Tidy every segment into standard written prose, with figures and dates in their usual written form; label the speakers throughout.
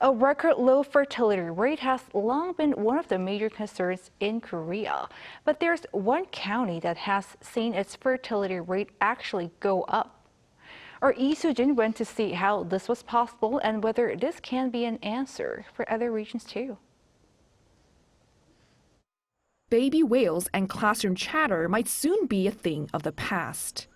Speaker 1: A record low fertility rate has long been one of the major concerns in Korea. But there's one county that has seen its fertility rate actually go up. Our Lee Soo-jin went to see how this was possible and whether this can be an answer for other regions too.
Speaker 2: Baby wails and classroom chatter might soon be a thing of the past.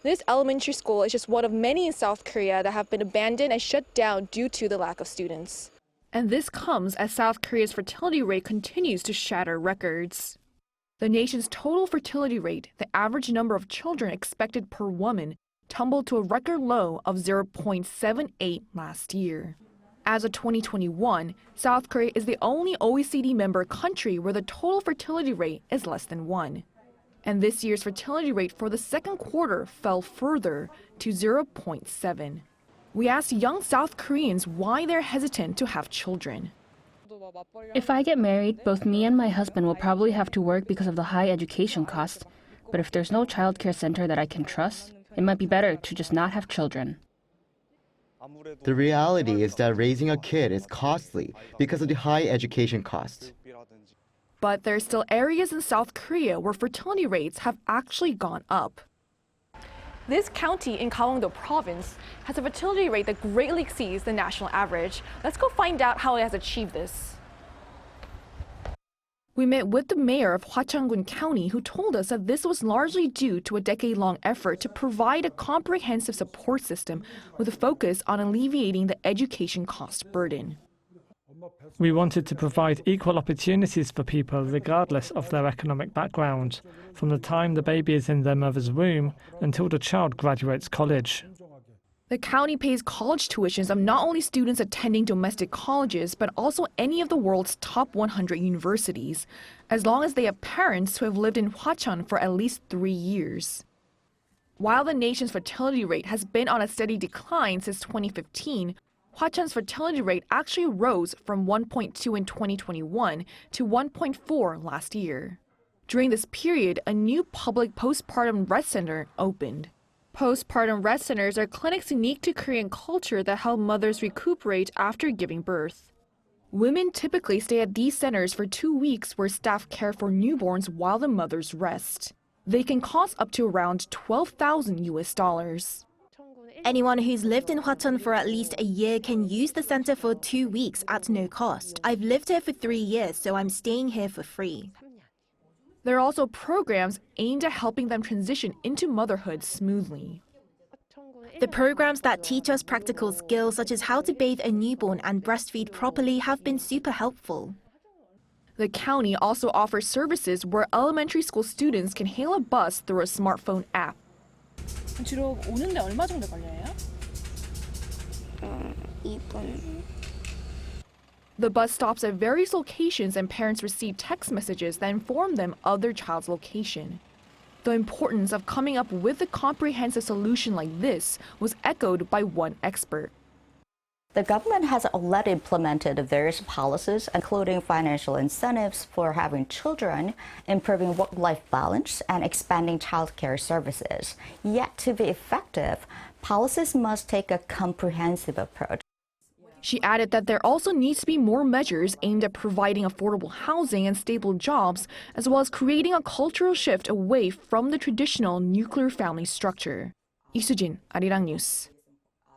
Speaker 3: This elementary school is just one of many in South Korea that have been abandoned and shut down due to the lack of students.
Speaker 2: And this comes as South Korea's fertility rate continues to shatter records. The nation's total fertility rate, the average number of children expected per woman, tumbled to a record low of 0.78 last year. As of 2021, South Korea is the only OECD member country where the total fertility rate is less than 1. And this year's fertility rate for the second quarter fell further to 0.7. We asked young South Koreans why they're hesitant to have children.
Speaker 4: If I get married, both me and my husband will probably have to work because of the high education costs. But if there's no childcare center that I can trust, it might be better to just not have children.
Speaker 5: The reality is that raising a kid is costly because of the high education costs.
Speaker 2: But there are still areas in South Korea where fertility rates have actually gone up. This county in Gangwon-do province has a fertility rate that greatly exceeds the national average. Let's go find out how it has achieved this. We met with the mayor of Hwacheon County, who told us that this was largely due to a decade-long effort to provide a comprehensive support system with a focus on alleviating the education cost burden.
Speaker 6: We wanted to provide equal opportunities for people regardless of their economic background, from the time the baby is in their mother's womb until the child graduates college.
Speaker 2: The county pays college tuitions of not only students attending domestic colleges, but also any of the world's top 100 universities, as long as they have parents who have lived in Hwacheon for at least 3 years. While the nation's fertility rate has been on a steady decline since 2015, Hwacheon's fertility rate actually rose from 1.2 in 2021 to 1.4 last year. During this period, a new public postpartum rest center opened. Postpartum rest centers are clinics unique to Korean culture that help mothers recuperate after giving birth. Women typically stay at these centers for 2 weeks where staff care for newborns while the mothers rest. They can cost up to around $12,000.
Speaker 7: Anyone who's lived in Hwacheon for at least a year can use the center for 2 weeks at no cost. I've lived here for 3 years, so I'm staying here for free.
Speaker 2: There are also programs aimed at helping them transition into motherhood smoothly.
Speaker 7: The programs that teach us practical skills such as how to bathe a newborn and breastfeed properly have been super helpful.
Speaker 2: The county also offers services where elementary school students can hail a bus through a smartphone app.
Speaker 3: 주로 오는데 얼마 정도 걸려요?
Speaker 8: 2분.
Speaker 2: The bus stops at various locations and parents receive text messages that inform them of their child's location. The importance of coming up with a comprehensive solution like this was echoed by one expert.
Speaker 8: The government has already implemented various policies, including financial incentives for having children, improving work-life balance, and expanding childcare services. Yet to be effective, policies must take a comprehensive approach.
Speaker 2: She added that there also needs to be more measures aimed at providing affordable housing and stable jobs, as well as creating a cultural shift away from the traditional nuclear family structure. Lee Soo-jin, Arirang News.